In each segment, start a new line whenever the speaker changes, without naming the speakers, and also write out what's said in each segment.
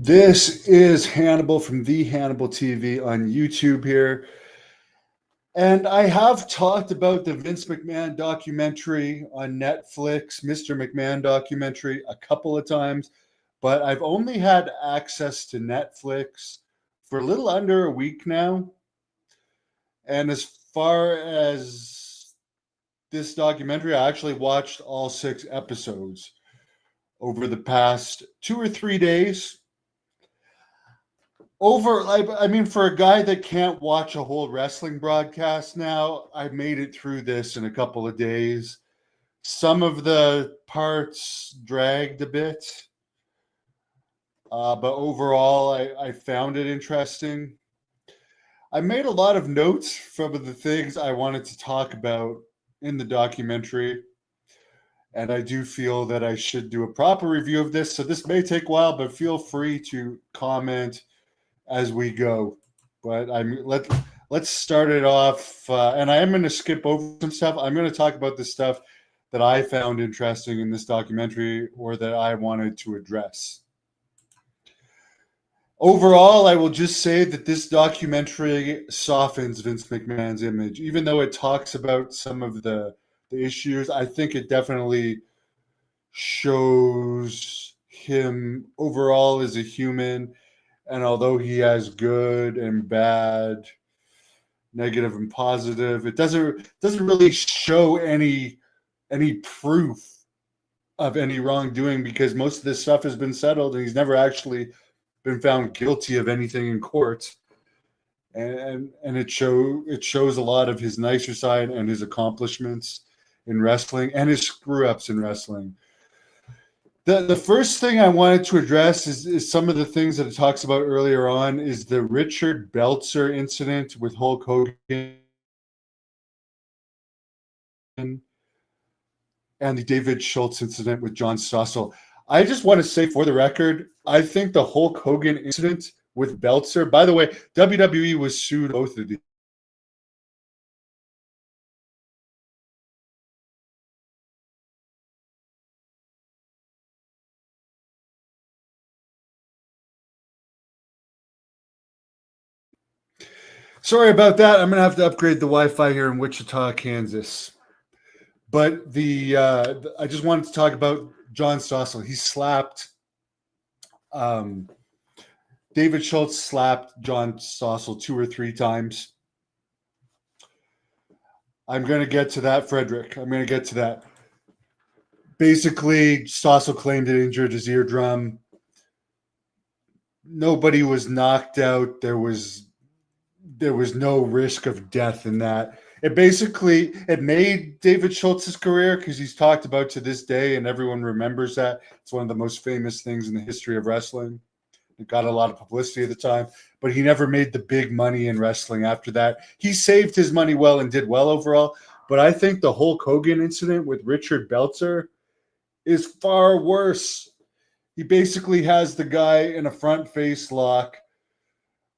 This is Hannibal from the Hannibal TV on YouTube here. And I have talked about the Vince McMahon documentary on Netflix, Mr. McMahon documentary, a couple of times, but I've only had access to Netflix for a little under a week now. And as far as this documentary, I actually watched all 6 episodes over the past 2 or 3 days. For a guy that can't watch a whole wrestling broadcast now, I made it through this in a couple of days. Some of the parts dragged a bit, but overall, I found it interesting. I made a lot of notes from the things I wanted to talk about in the documentary, and I do feel that I should do a proper review of this. So this may take a while, but feel free to comment as we go. But let's start it off, and I am going to skip over some stuff. I'm going to talk about the stuff that I found interesting in this documentary or that I wanted to address. Overall, I will just say that this documentary softens Vince McMahon's image. Even though it talks about some of the issues, I think it definitely shows him overall as a human. And although he has good and bad, negative and positive, it doesn't really show any proof of any wrongdoing, because most of this stuff has been settled and he's never actually been found guilty of anything in court. And it shows a lot of his nicer side and his accomplishments in wrestling and his screw ups in wrestling. The first thing I wanted to address is some of the things that it talks about earlier on is the Richard Belzer incident with Hulk Hogan and the David Schultz incident with John Stossel. I just want to say, for the record, I think the Hulk Hogan incident with Belzer, by the way, WWE was sued both of these. Sorry about that. I'm going to have to upgrade the Wi-Fi here in Wichita, Kansas. But I just wanted to talk about John Stossel. He slapped David Schultz slapped John Stossel 2 or 3 times. I'm going to get to that, Frederick. I'm going to get to that. Basically, Stossel claimed it injured his eardrum. Nobody was knocked out. There was no risk of death in that. It made David Schultz's career, because he's talked about to this day, and everyone remembers that. It's one of the most famous things in the history of wrestling. It got a lot of publicity at the time, but he never made the big money in wrestling after that. He saved his money well and did well overall, but I think the Hulk Hogan incident with Richard Belzer is far worse. He basically has the guy in a front face lock.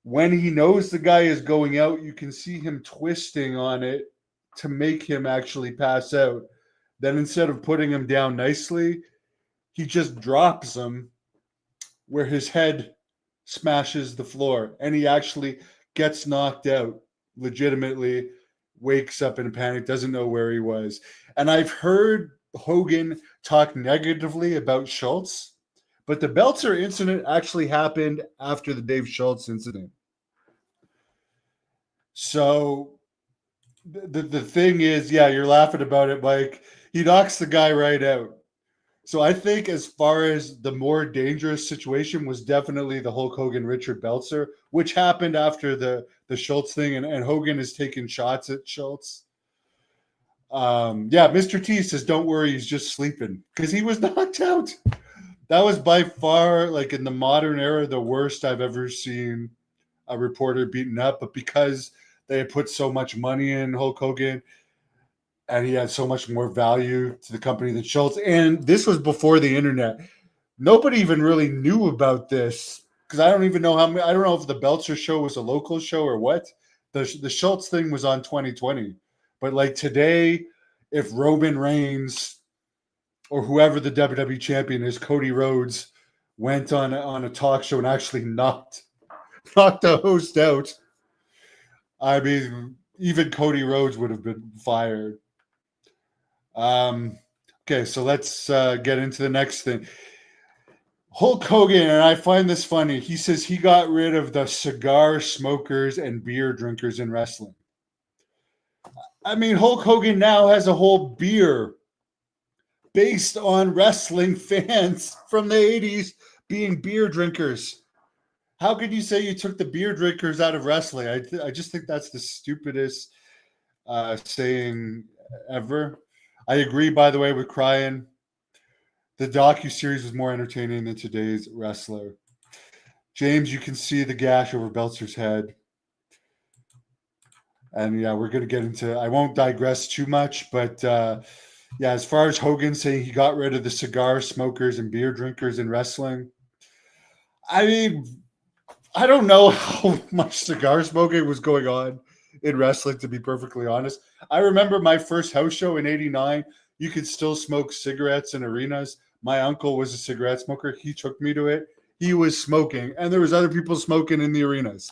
When he knows the guy is going out, you can see him twisting on it to make him actually pass out. Then instead of putting him down nicely, he just drops him where his head smashes the floor, and he actually gets knocked out legitimately, wakes up in a panic, doesn't know where he was. And I've heard Hogan talk negatively about Schultz, but the Belzer incident actually happened after the Dave Schultz incident. So the thing is, yeah, you're laughing about it, Mike. He knocks the guy right out. So I think as far as the more dangerous situation was definitely the Hulk Hogan Richard Belzer, which happened after the Schultz thing, and Hogan has taken shots at Schultz. Mr. T says, don't worry, he's just sleeping, because he was knocked out. That was by far, like in the modern era, the worst I've ever seen a reporter beaten up. But because they had put so much money in Hulk Hogan, and he had so much more value to the company than Schultz. And this was before the internet. Nobody even really knew about this, because I don't even know I don't know if the Belzer show was a local show or what. The Schultz thing was on 2020. But like today, if Roman Reigns or whoever the WWE champion is, Cody Rhodes, went on a talk show and actually knocked the host out. I mean, even Cody Rhodes would have been fired. Okay, so let's get into the next thing. Hulk Hogan, and I find this funny. He says he got rid of the cigar smokers and beer drinkers in wrestling. I mean, Hulk Hogan now has a whole beer based on wrestling fans from the 80s being beer drinkers. How could you say you took the beer drinkers out of wrestling? I just think that's the stupidest saying ever. I agree, by the way, with Cryan. The docuseries was more entertaining than today's wrestler. James, you can see the gash over Belzer's head. And yeah, we're going to get into, I won't digress too much, but yeah, as far as Hogan saying he got rid of the cigar smokers and beer drinkers in wrestling, I mean, I don't know how much cigar smoking was going on in wrestling, to be perfectly honest. I remember my first house show in '89. You could still smoke cigarettes in arenas. My uncle was a cigarette smoker. He took me to it. He was smoking, and there was other people smoking in the arenas.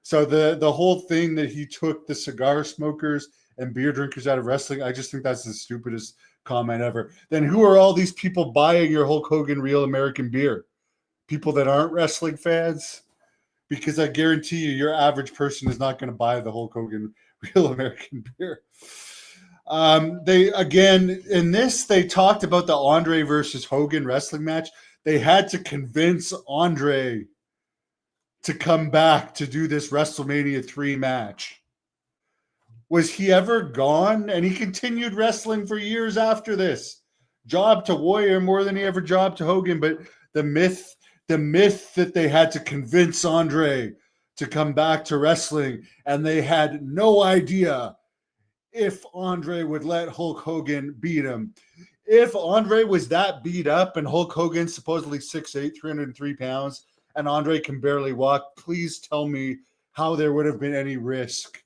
So the whole thing that he took the cigar smokers and beer drinkers out of wrestling, I just think that's the stupidest comment ever. Then who are all these people buying your Hulk Hogan Real American beer? People that aren't wrestling fans? Because I guarantee you, your average person is not going to buy the Hulk Hogan Real American beer. They again in this they talked about the Andre versus Hogan wrestling match. They had to convince Andre to come back to do this WrestleMania 3 match. Was he ever gone? And he continued wrestling for years after this. Job to Warrior more than he ever jobbed to Hogan, but the myth that they had to convince Andre to come back to wrestling, and they had no idea if Andre would let Hulk Hogan beat him. If Andre was that beat up and Hulk Hogan supposedly 6'8", 303 pounds, and Andre can barely walk, please tell me how there would have been any risk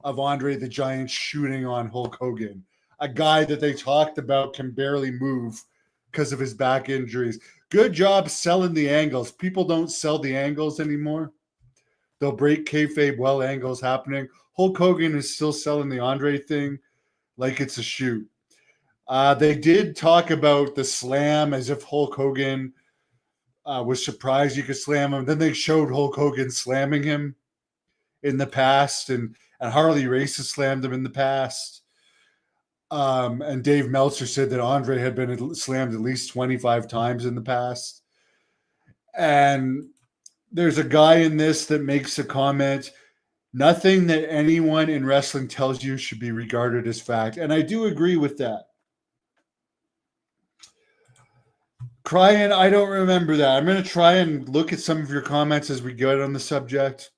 of Andre the Giant shooting on Hulk Hogan, a guy that they talked about can barely move because of his back injuries. Good job selling the angles. People don't sell the angles anymore. They'll break kayfabe while angles happening. Hulk Hogan is still selling the Andre thing like it's a shoot. They did talk about the slam as if Hulk Hogan was surprised you could slam him. Then they showed Hulk Hogan slamming him in the past, and Harley Race has slammed him in the past. And Dave Meltzer said that Andre had been slammed at least 25 times in the past. And there's a guy in this that makes a comment, nothing that anyone in wrestling tells you should be regarded as fact. And I do agree with that. Cryan, I don't remember that. I'm going to try and look at some of your comments as we go on the subject.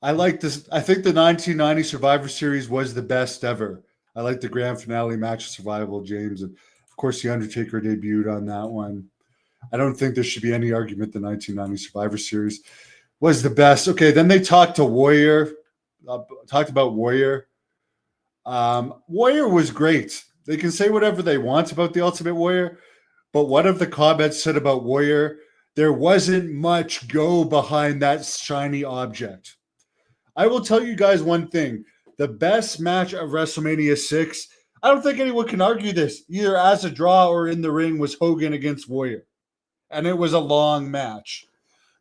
I like this. I think the 1990 Survivor Series was the best ever. I like the grand finale match of Survival, James. And of course, The Undertaker debuted on that one. I don't think there should be any argument the 1990 Survivor Series was the best. Okay, then they talked about Warrior. Warrior was great. They can say whatever they want about the Ultimate Warrior, but one of the comments said about Warrior, there wasn't much go behind that shiny object. I will tell you guys one thing. The best match of WrestleMania 6, I don't think anyone can argue this, either as a draw or in the ring, was Hogan against Warrior. And it was a long match.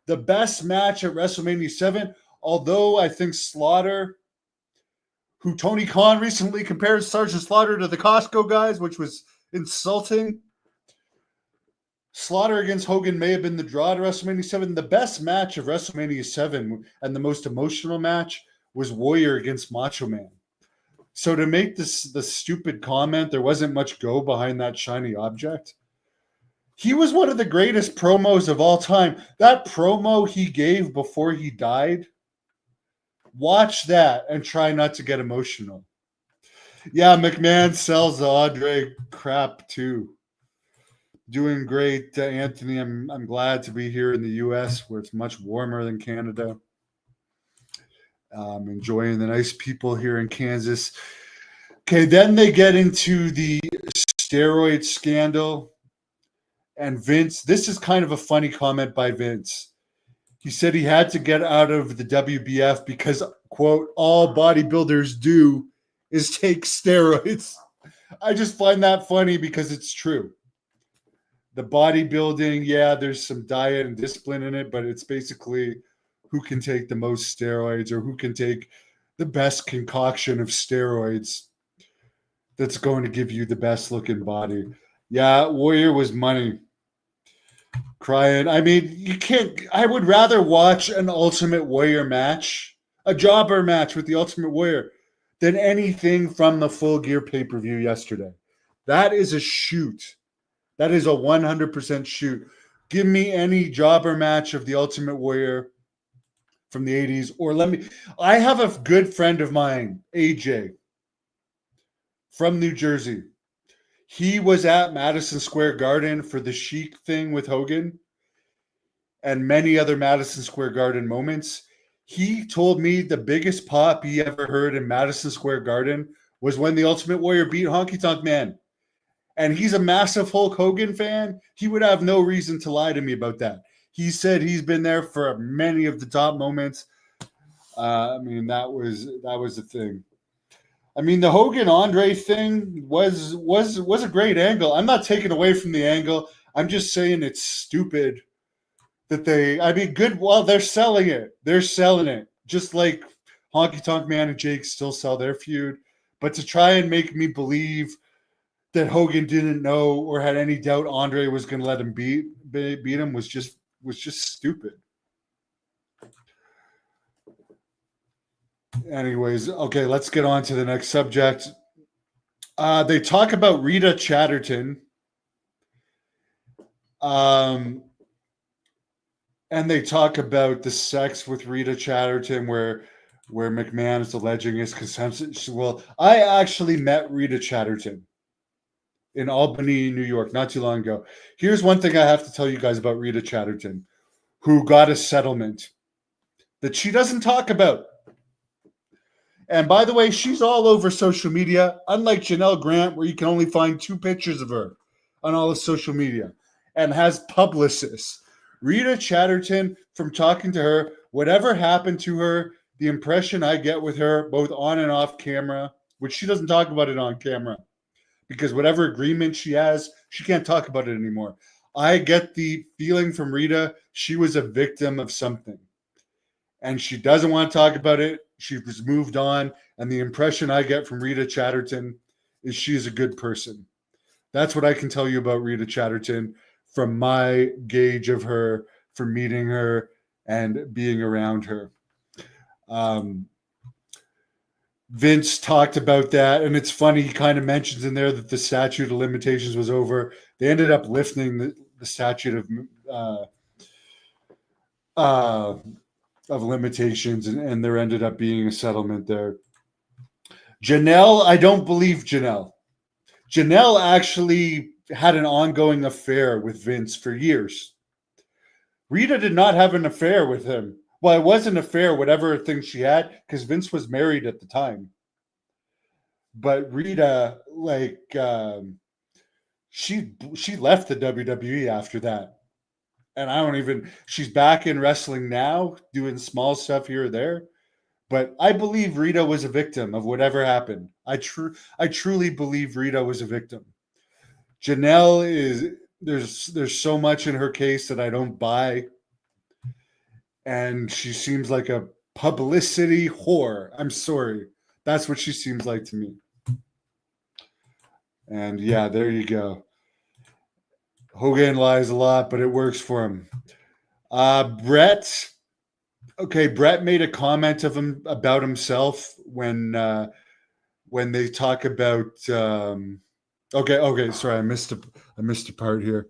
The best match at WrestleMania 7, although I think Slaughter, who Tony Khan recently compared Sergeant Slaughter to the Costco guys, which was insulting. Slaughter against Hogan may have been the draw to WrestleMania 7. The best match of WrestleMania 7 and the most emotional match was Warrior against Macho Man. So to make the stupid comment, there wasn't much go behind that shiny object. He was one of the greatest promos of all time. That promo he gave before he died, watch that and try not to get emotional. Yeah, McMahon sells the Andre crap too. Doing great, Anthony. I'm glad to be here in the U.S. where it's much warmer than Canada. Enjoying the nice people here in Kansas. Okay, then they get into the steroid scandal. And Vince, this is kind of a funny comment by Vince. He said he had to get out of the WBF because, quote, all bodybuilders do is take steroids. I just find that funny because it's true. The bodybuilding, yeah, there's some diet and discipline in it, but it's basically who can take the most steroids or who can take the best concoction of steroids that's going to give you the best looking body. Yeah, Warrior was money. Crying. I mean, you can't. I would rather watch an Ultimate Warrior match, a jobber match with the Ultimate Warrior, than anything from the Full Gear pay-per-view yesterday. That is a shoot. That is a 100% shoot. Give me any jobber match of the Ultimate Warrior from the 80s, or let me. I have a good friend of mine, AJ, from New Jersey. He was at Madison Square Garden for the Sheik thing with Hogan and many other Madison Square Garden moments. He told me the biggest pop he ever heard in Madison Square Garden was when the Ultimate Warrior beat Honky Tonk Man. And he's a massive Hulk Hogan fan. He would have no reason to lie to me about that. He said he's been there for many of the top moments. I mean, that was the thing. I mean, the Hogan Andre thing was a great angle. I'm not taking away from the angle. I'm just saying it's stupid that good. Well, they're selling it. They're selling it. Just like Honky Tonk Man and Jake still sell their feud. But to try and make me believe that Hogan didn't know or had any doubt Andre was going to let him beat him was just stupid. Anyways, okay, let's get on to the next subject. They talk about Rita Chatterton. And they talk about the sex with Rita Chatterton where McMahon is alleging his consensus. Well, I actually met Rita Chatterton in Albany, New York, not too long ago. Here's one thing I have to tell you guys about Rita Chatterton, who got a settlement that she doesn't talk about. And by the way, she's all over social media, unlike Janelle Grant, where you can only find 2 pictures of her on all the social media, and has publicists. Rita Chatterton, from talking to her, whatever happened to her, the impression I get with her, both on and off camera, which she doesn't talk about it on camera, because whatever agreement she has, she can't talk about it anymore. I get the feeling from Rita, she was a victim of something. And she doesn't want to talk about it. She's moved on. And the impression I get from Rita Chatterton is she's a good person. That's what I can tell you about Rita Chatterton from my gauge of her, from meeting her and being around her. Vince talked about that, and it's funny, he kind of mentions in there that the statute of limitations was over. They ended up lifting the statute of limitations, and there ended up being a settlement there. Janelle, I don't believe Janelle. Janelle actually had an ongoing affair with Vince for years. Rita did not have an affair with him. Well, it was an affair, whatever thing she had, because Vince was married at the time. But Rita, she left the WWE after that. And she's back in wrestling now, doing small stuff here or there. But I believe Rita was a victim of whatever happened. I truly believe Rita was a victim. Janelle there's so much in her case that I don't buy. And she seems like a publicity whore. I'm sorry. That's what she seems like to me. And yeah, there you go. Hogan lies a lot, but it works for him. Brett made a comment about himself when they talk about sorry, I missed a part here.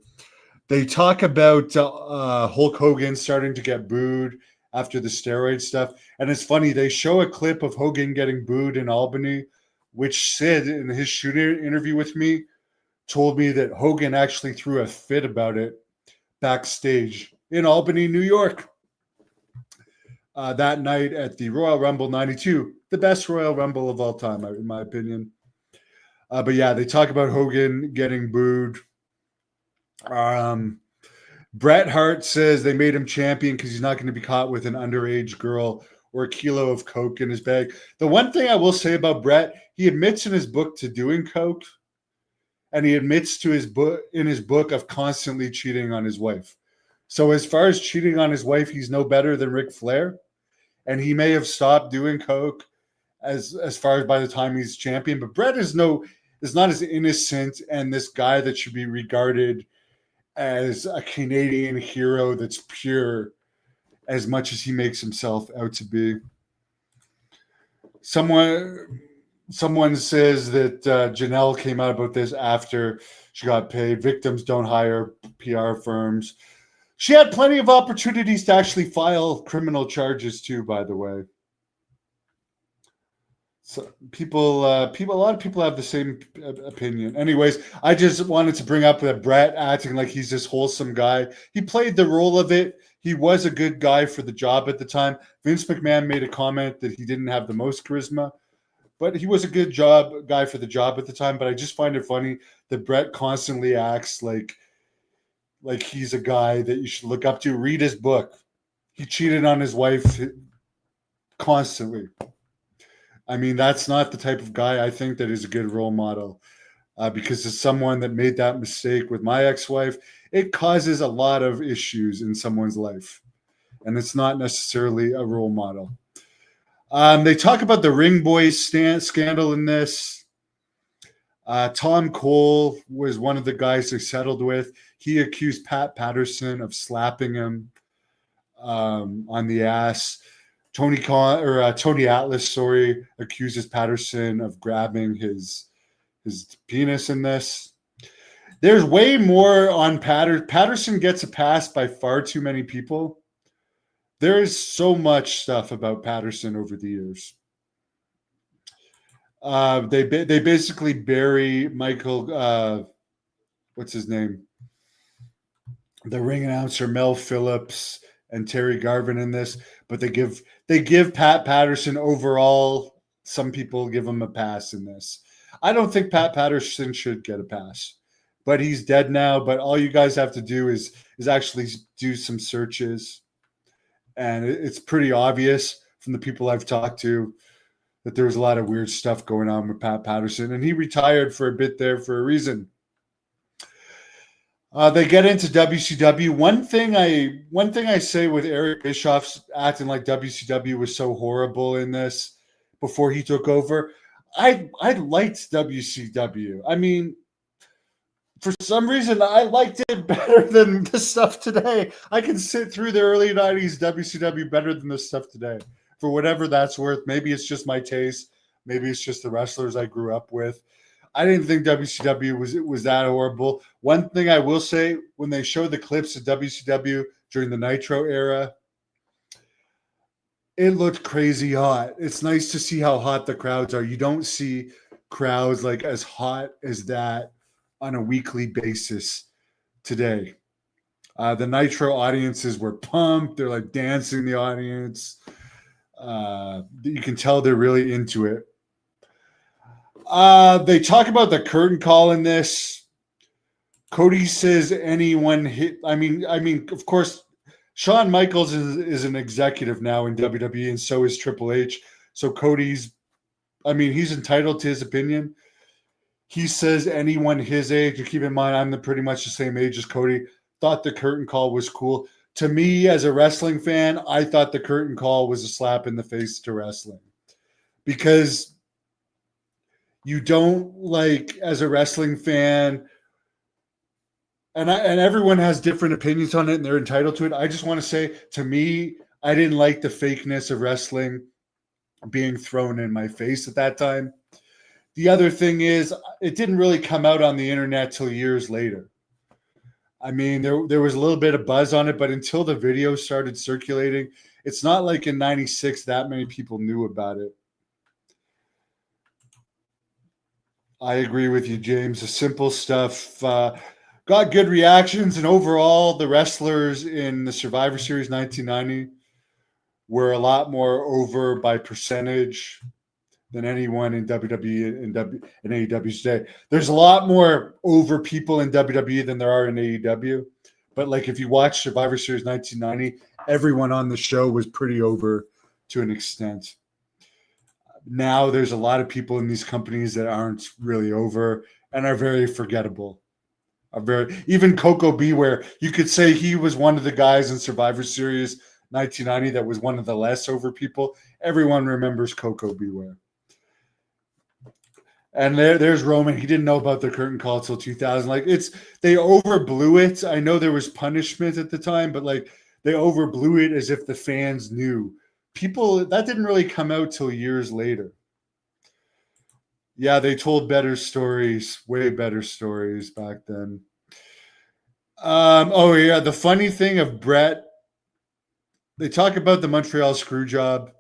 They talk about Hulk Hogan starting to get booed after the steroid stuff. And it's funny, they show a clip of Hogan getting booed in Albany, which Sid, in his shooting interview with me, told me that Hogan actually threw a fit about it backstage in Albany, New York. That night at the Royal Rumble 92, the best Royal Rumble of all time, in my opinion. But yeah, they talk about Hogan getting booed. Um, Bret Hart says they made him champion because he's not going to be caught with an underage girl or a kilo of coke in his bag. The one thing I will say about Bret, he admits in his book to doing coke, and he admits to his book of constantly cheating on his wife. So as far as cheating on his wife, he's no better than Ric Flair, and he may have stopped doing coke as far as by the time he's champion. But Bret is not as innocent and this guy that should be regarded as a Canadian hero that's pure as much as he makes himself out to be. Someone says that Janelle came out about this after she got paid. Victims don't hire PR firms. She had plenty of opportunities to actually file criminal charges too, by the way. So a lot of people have the same opinion. Anyways, I just wanted to bring up that Bret acting like he's this wholesome guy. He played the role of it. He was a good guy for the job at the time. Vince McMahon made a comment that he didn't have the most charisma, but he was a good guy for the job at the time. But I just find it funny that Bret constantly acts like he's a guy that you should look up to. Read his book. He cheated on his wife constantly. I mean, that's not the type of guy I think that is a good role model, because as someone that made that mistake with my ex-wife, it causes a lot of issues in someone's life, and it's not necessarily a role model. They talk about the Ring Boys scandal in this. Tom Cole was one of the guys they settled with. He accused Pat Patterson of slapping him on the ass. Tony Atlas, accuses Patterson of grabbing his penis in this. There's way more on Patterson. Patterson gets a pass by far too many people. There is so much stuff about Patterson over the years. They basically bury Michael. What's his name? The ring announcer Mel Phillips and Terry Garvin in this, but they give Pat Patterson overall. Some people give him a pass in this. I don't think Pat Patterson should get a pass, but he's dead now. But all you guys have to do is actually do some searches, and it's pretty obvious from the people I've talked to that there was a lot of weird stuff going on with Pat Patterson, and he retired for a bit there for a reason. They get into WCW. One thing I say with Eric Bischoff's acting like WCW was so horrible in this before he took over. I liked WCW. I mean, for some reason, I liked it better than the stuff today. I can sit through the early 90s WCW better than the stuff today. For whatever that's worth. Maybe it's just my taste. Maybe it's just the wrestlers I grew up with. I didn't think WCW was that horrible. One thing I will say, when they showed the clips of WCW during the Nitro era, it looked crazy hot. It's nice to see how hot the crowds are. You don't see crowds like as hot as that on a weekly basis today. The Nitro audiences were pumped. They're like dancing in the audience. You can tell they're really into it. They talk about the curtain call in this. Cody says anyone hit. I mean, of course, Shawn Michaels is an executive now in WWE, and so is Triple H. So he's entitled to his opinion. He says anyone his age, and keep in mind, I'm pretty much the same age as Cody, thought the curtain call was cool. To me, as a wrestling fan, I thought the curtain call was a slap in the face to wrestling. Because you don't, like, as a wrestling fan, and everyone has different opinions on it and they're entitled to it. I just want to say, to me, I didn't like the fakeness of wrestling being thrown in my face at that time. The other thing is, it didn't really come out on the internet till years later. I mean, there was a little bit of buzz on it, but until the video started circulating, it's not like in 96 that many people knew about it. I agree with you, James. The simple stuff got good reactions, and overall, the wrestlers in the Survivor Series 1990 were a lot more over by percentage than anyone in WWE and AEW today. There's a lot more over people in WWE than there are in AEW. But like if you watch Survivor Series 1990, everyone on the show was pretty over to an extent. Now there's a lot of people in these companies that aren't really over and are very forgettable. Even Coco Beware, you could say he was one of the guys in Survivor Series 1990 that was one of the less over people. Everyone remembers Coco Beware. And there's Roman. He didn't know about the curtain call till 2000. Like they overblew it. I know there was punishment at the time, but like they overblew it as if the fans knew. People that didn't really come out till years later. Yeah, they told better stories, way better stories back then. Oh yeah, the funny thing of Bret, they talk about the Montreal Screwjob.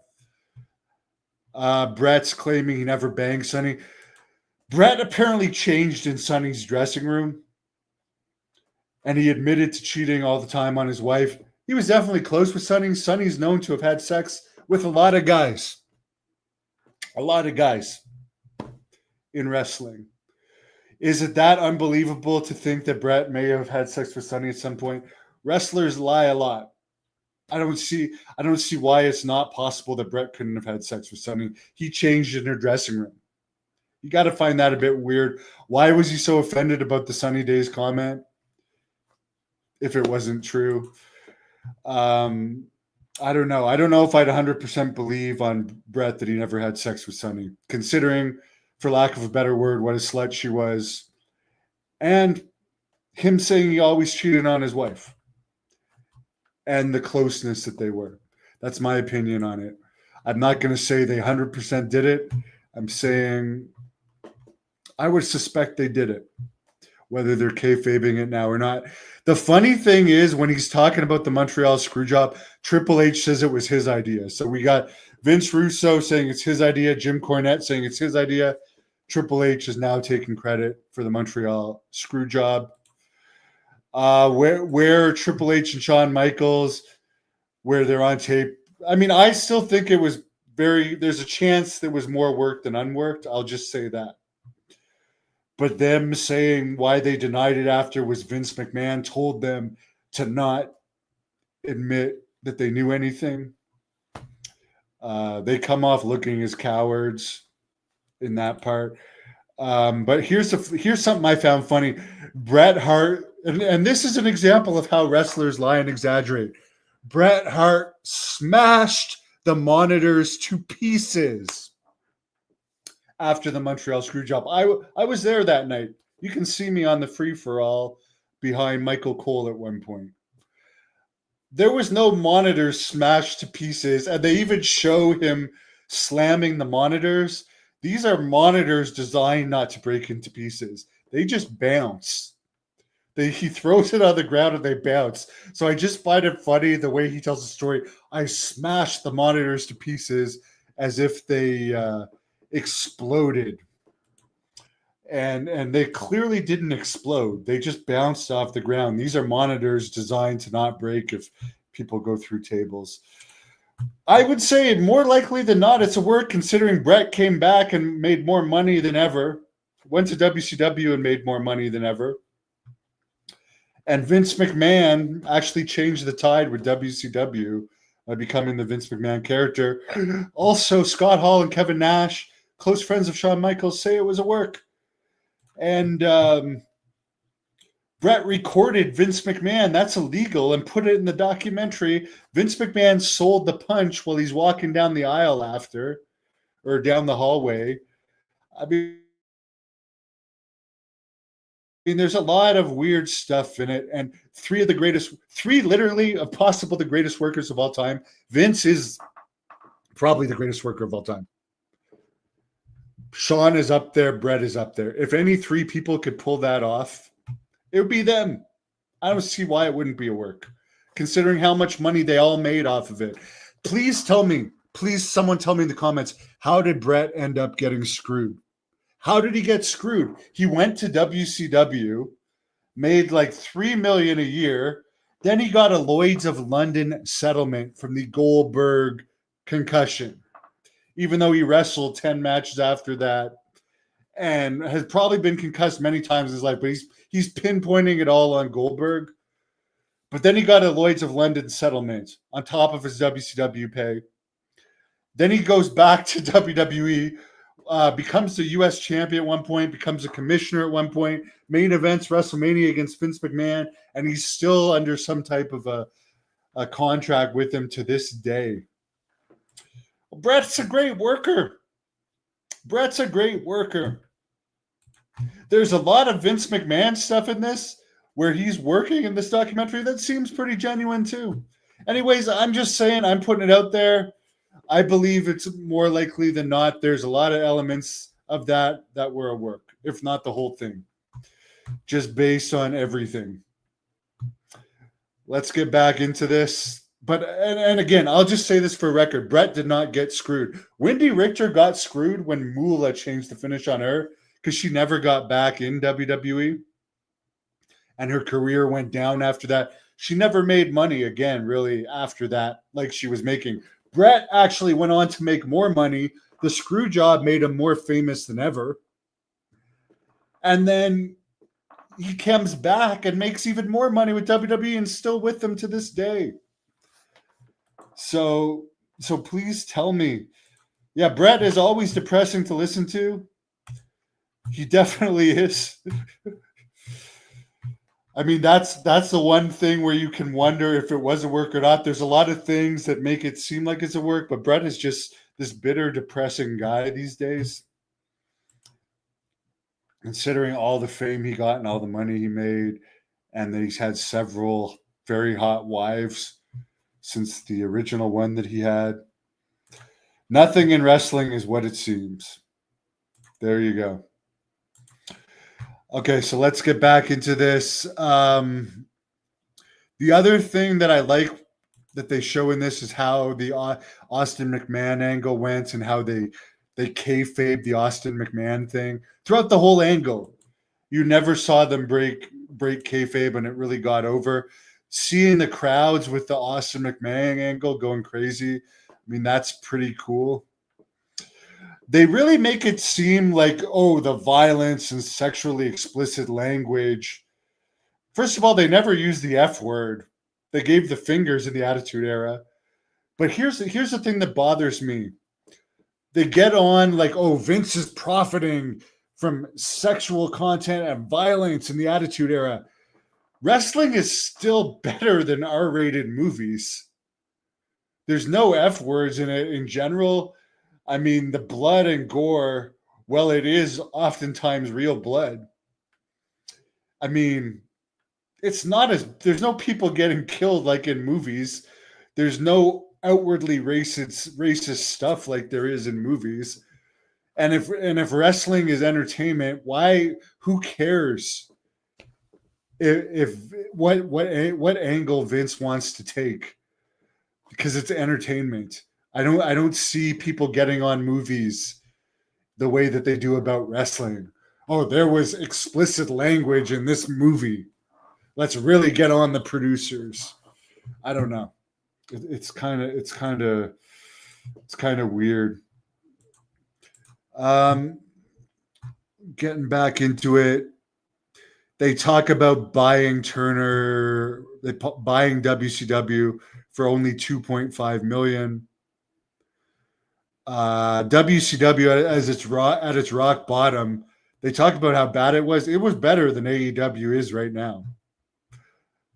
Bret's claiming he never banged Sonny. Bret apparently changed in Sonny's dressing room, and he admitted to cheating all the time on his wife. He was definitely close with Sonny. Sonny's known to have had sex with a lot of guys. A lot of guys in wrestling. Is it that unbelievable to think that Bret may have had sex with Sonny at some point? Wrestlers lie a lot. I don't see why it's not possible that Bret couldn't have had sex with Sonny. He changed in her dressing room. You got to find that a bit weird. Why was he so offended about the Sunny Days comment? If it wasn't true. I don't know. I don't know if I'd 100% believe on Bret that he never had sex with Sonny, considering, for lack of a better word, what a slut she was. And him saying he always cheated on his wife. And the closeness that they were. That's my opinion on it. I'm not going to say they 100% did it. I'm saying I would suspect they did it, whether they're kayfabing it now or not. The funny thing is when he's talking about the Montreal Screwjob, Triple H says it was his idea. So we got Vince Russo saying it's his idea, Jim Cornette saying it's his idea. Triple H is now taking credit for the Montreal Screwjob. Where Triple H and Shawn Michaels, where they're on tape. I mean, I still think it was there's a chance there was more work than unworked. I'll just say that. But them saying why they denied it after was Vince McMahon told them to not admit that they knew anything. They come off looking as cowards in that part. But here's something I found funny. Bret Hart, and this is an example of how wrestlers lie and exaggerate. Bret Hart smashed the monitors to pieces after the Montreal Screwjob. I was there that night. You can see me on the free-for-all behind Michael Cole at one point. There was no monitors smashed to pieces, and they even show him slamming the monitors. These are monitors designed not to break into pieces. They just bounce. He throws it on the ground and they bounce. So I just find it funny the way he tells the story. I smashed the monitors to pieces as if they exploded. And they clearly didn't explode. They just bounced off the ground. These are monitors designed to not break if people go through tables. I would say more likely than not, it's a work, considering Bret came back and made more money than ever, went to WCW and made more money than ever. And Vince McMahon actually changed the tide with WCW by becoming the Vince McMahon character. Also, Scott Hall and Kevin Nash, close friends of Shawn Michaels, say it was a work. And Bret recorded Vince McMahon. That's illegal, and put it in the documentary. Vince McMahon sold the punch while he's walking down the aisle after, or down the hallway. I mean, there's a lot of weird stuff in it, and three literally of possible the greatest workers of all time. Vince is probably the greatest worker of all time. Shawn is up there. Bret is up there. If any three people could pull that off, it would be them. I don't see why it wouldn't be a work, considering how much money they all made off of it. Please someone tell me in the comments, how did Bret end up getting screwed? How did he get screwed? He went to WCW, made like $3 million a year. Then he got a Lloyd's of London settlement from the Goldberg concussion. even though he wrestled 10 matches after that and has probably been concussed many times in his life, but he's pinpointing it all on Goldberg. But then he got a Lloyd's of London settlement on top of his WCW pay. Then he goes back to WWE, becomes the U.S. champion at one point, becomes a commissioner at one point, main events WrestleMania against Vince McMahon, and he's still under some type of a contract with him to this day. Well, Brett's a great worker. Brett's a great worker. There's a lot of Vince McMahon stuff in this where he's working in this documentary that seems pretty genuine too. Anyways, I'm just saying, I'm putting it out there. I believe it's more likely than not there's a lot of elements of that were a work, if not the whole thing, just based on everything. Let's get back into this. But and again, I'll just say this for record. Brett did not get screwed. Wendy Richter got screwed when Moolah changed the finish on her because she never got back in WWE. And her career went down after that. She never made money again, really, after that, like she was making. Brett actually went on to make more money. The Screwjob made him more famous than ever. And then he comes back and makes even more money with WWE and still with them to this day. So please tell me. Yeah, Brett is always depressing to listen to. He definitely is. I mean, that's the one thing where you can wonder if it was a work or not. There's a lot of things that make it seem like it's a work, but Brett is just this bitter, depressing guy these days. Considering all the fame he got and all the money he made, and that he's had several very hot wives since the original one that he had. Nothing in wrestling is what it seems. There you go. Okay, so let's get back into this. The other thing that I like that they show in this is how the Austin McMahon angle went and how they kayfabe the Austin McMahon thing throughout the whole angle. You never saw them break kayfabe, and it really got over. Seeing the crowds with the Austin McMahon angle going crazy, I mean, that's pretty cool. They really make it seem like, oh, the violence and sexually explicit language. First of all, they never used the F word. They gave the fingers in the Attitude Era. But here's the thing that bothers me. They get on like, oh, Vince is profiting from sexual content and violence in the Attitude Era. Wrestling is still better than R-rated movies. There's no F words in it in general. I mean, the blood and gore, well, it is oftentimes real blood. I mean, it's not there's no people getting killed like in movies. There's no outwardly racist stuff like there is in movies. And if wrestling is entertainment, who cares if what angle Vince wants to take? Because it's entertainment. I don't see people getting on movies the way that they do about wrestling. Oh, there was explicit language in this movie. Let's really get on the producers. I don't know. It's kind of weird. Getting back into it, they talk about buying Turner, buying WCW for only $2.5 million. WCW at its rock bottom, they talk about how bad it was. It was better than AEW is right now.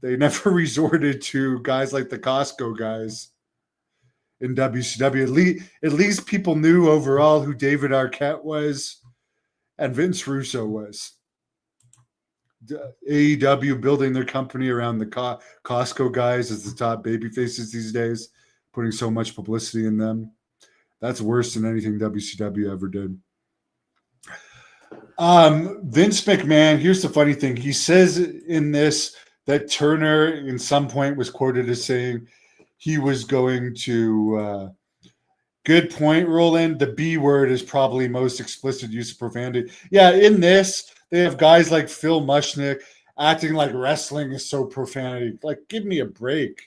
They never resorted to guys like the Costco guys in WCW. At least people knew overall who David Arquette was and Vince Russo was. AEW building their company around the Costco guys as the top baby faces these days, putting so much publicity in them. That's worse than anything WCW ever did. Vince McMahon, here's the funny thing. He says in this that Turner in some point was quoted as saying he was going to good point, Roland. The B word is probably most explicit use of profanity. Yeah, in this, they have guys like Phil Mushnick acting like wrestling is so profanity. Like, give me a break.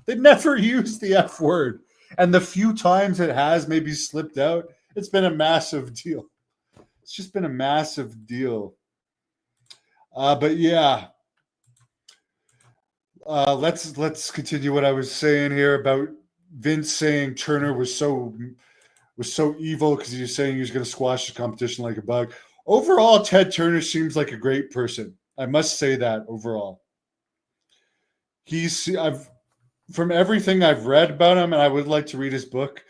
They never use the F word. And the few times it has maybe slipped out, it's been a massive deal. It's just been a massive deal. But yeah, let's continue what I was saying here about Vince saying Turner was so evil because he was saying he was going to squash the competition like a bug. Overall, Ted Turner seems like a great person. I must say that overall. I've from everything I've read about him, and I would like to read his book.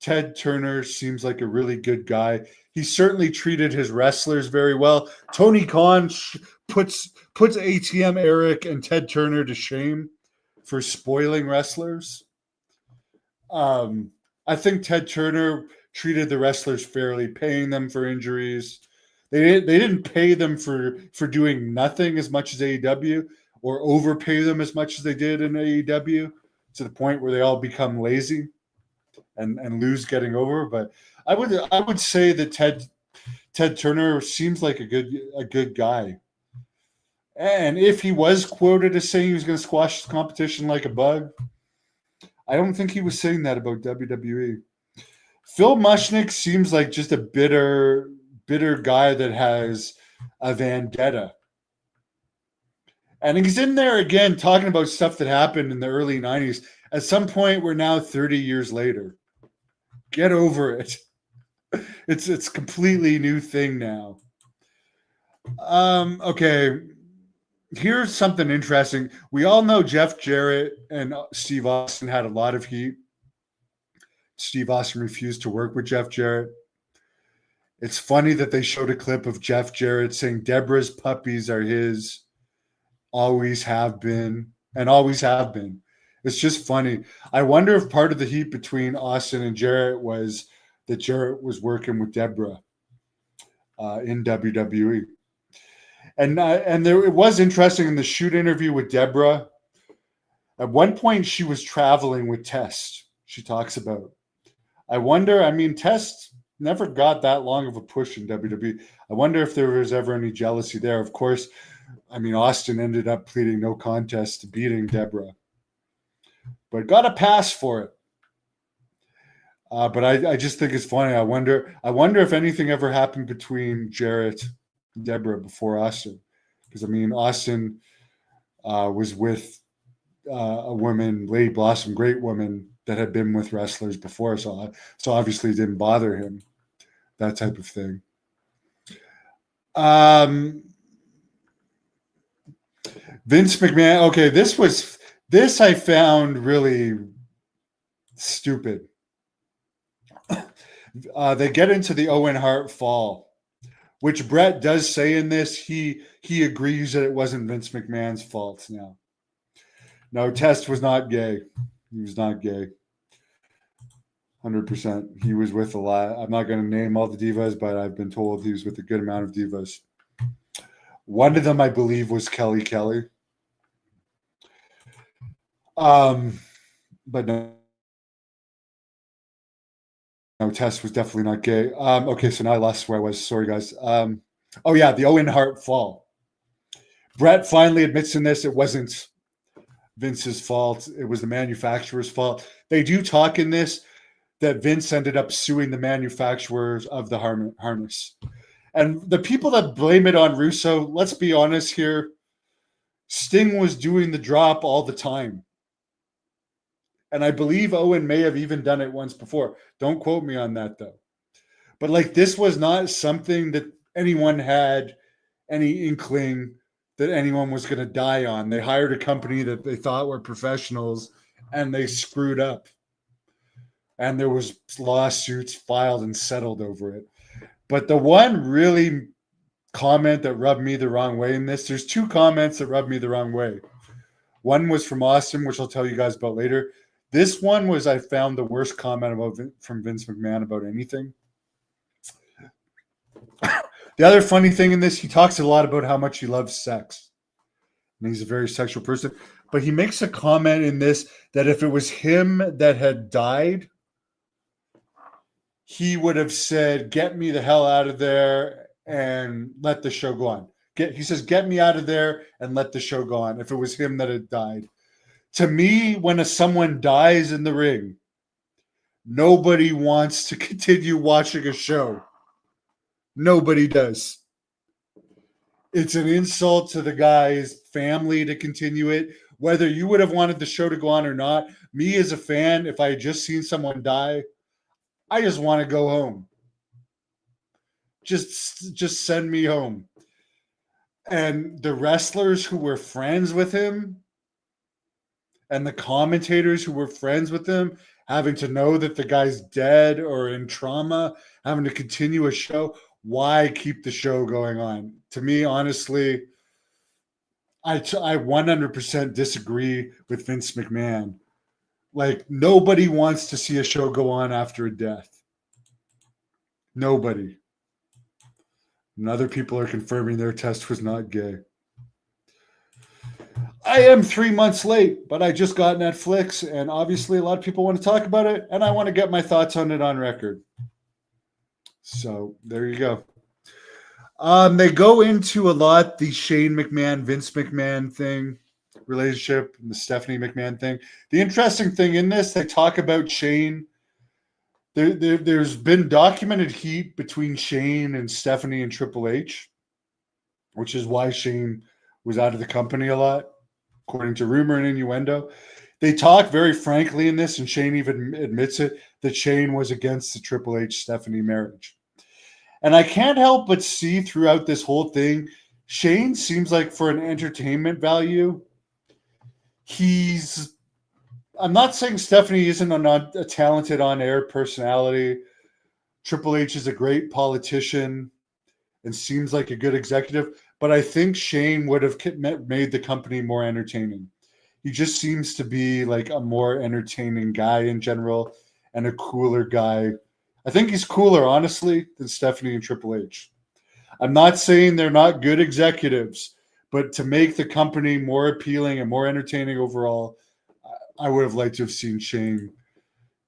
Ted Turner seems like a really good guy. He certainly treated his wrestlers very well. Tony Khan puts ATM Eric and Ted Turner to shame for spoiling wrestlers. I think Ted Turner treated the wrestlers fairly, paying them for injuries. They didn't pay them for doing nothing as much as AEW, or overpay them as much as they did in AEW, to the point where they all become lazy and lose getting over. But I would say that Ted Turner seems like a good guy. And if he was quoted as saying he was going to squash the competition like a bug, I don't think he was saying that about WWE. Phil Mushnick seems like just a bitter guy that has a vendetta. And he's in there again talking about stuff that happened in the early 90s. At some point, we're now 30 years later. Get over it. It's completely new thing now. Okay. Here's something interesting. We all know Jeff Jarrett and Steve Austin had a lot of heat. Steve Austin refused to work with Jeff Jarrett. It's funny that they showed a clip of Jeff Jarrett saying Deborah's puppies are his, always have been, and always have been. It's just funny. I wonder if part of the heat between Austin and Jarrett was that Jarrett was working with Deborah in WWE. And it was interesting in the shoot interview with Deborah. At one point, she was traveling with Test. She talks about. I wonder. I mean, Test never got that long of a push in WWE. I wonder if there was ever any jealousy there. Of course, I mean, Austin ended up pleading no contest to beating Deborah, but got a pass for it. But I just think it's funny. I wonder if anything ever happened between Jarrett and Deborah before Austin, because I mean, Austin was with a woman, Lady Blossom, great woman that had been with wrestlers before, so obviously it didn't bother him, that type of thing. Vince McMahon. Okay, this I found really stupid. They get into the Owen Hart fall, which Brett does say in this. He agrees that it wasn't Vince McMahon's fault. Now, no, Test was not gay. He was not gay. 100%. He was with a lot. I'm not going to name all the divas, but I've been told he was with a good amount of divas. One of them, I believe, was Kelly Kelly. But no, Test was definitely not gay. Okay, so now I lost where I was. Sorry, guys. Oh, yeah, the Owen Hart fall. Brett finally admits in this it wasn't Vince's fault. It was the manufacturer's fault. They do talk in this that Vince ended up suing the manufacturers of the harness. And the people that blame it on Russo, let's be honest here, Sting was doing the drop all the time. And I believe Owen may have even done it once before. Don't quote me on that, though. But like, this was not something that anyone had any inkling that anyone was going to die on. They hired a company that they thought were professionals, and they screwed up. And there was lawsuits filed and settled over it. But the one really comment that rubbed me the wrong way in this, there's two comments that rubbed me the wrong way. One was from Austin, which I'll tell you guys about later. This one was, I found, the worst comment from Vince McMahon about anything. The other funny thing in this, he talks a lot about how much he loves sex. And he's a very sexual person. But he makes a comment in this that if it was him that had died, he would have said, "Get me the hell out of there and let the show go on." He says, "Get me out of there and let the show go on," if it was him that had died. To me, when someone dies in the ring, Nobody wants to continue watching a show. Nobody does. It's an insult to the guy's family to continue it. Whether you would have wanted the show to go on or not, me as a fan, if I had just seen someone die, I just want to go home. Just send me home. And the wrestlers who were friends with him and the commentators who were friends with him having to know that the guy's dead or in trauma, having to continue a show, why keep the show going on? To me, honestly, I 100% disagree with Vince McMahon. Like, nobody wants to see a show go on after a death. Nobody. And other people are confirming their test was not gay. I am 3 months late, but I just got Netflix, and obviously a lot of people want to talk about it, and I want to get my thoughts on it on record. So there you go. They go into a lot the Shane McMahon, Vince McMahon thing, relationship, and the Stephanie McMahon thing. The interesting thing in this, they talk about Shane. There's been documented heat between Shane and Stephanie and Triple H, which is why Shane was out of the company a lot, according to rumor and innuendo. They talk very frankly in this, and Shane even admits it, that Shane was against the Triple H Stephanie marriage. And I can't help but see throughout this whole thing, Shane seems like, for an entertainment value, I'm not saying Stephanie isn't a talented on-air personality. Triple H is a great politician and seems like a good executive, but I think Shane would have made the company more entertaining. He just seems to be like a more entertaining guy in general and a cooler guy. I think he's cooler, honestly, than Stephanie and Triple H. I'm not saying they're not good executives, but to make the company more appealing and more entertaining overall, I would have liked to have seen Shane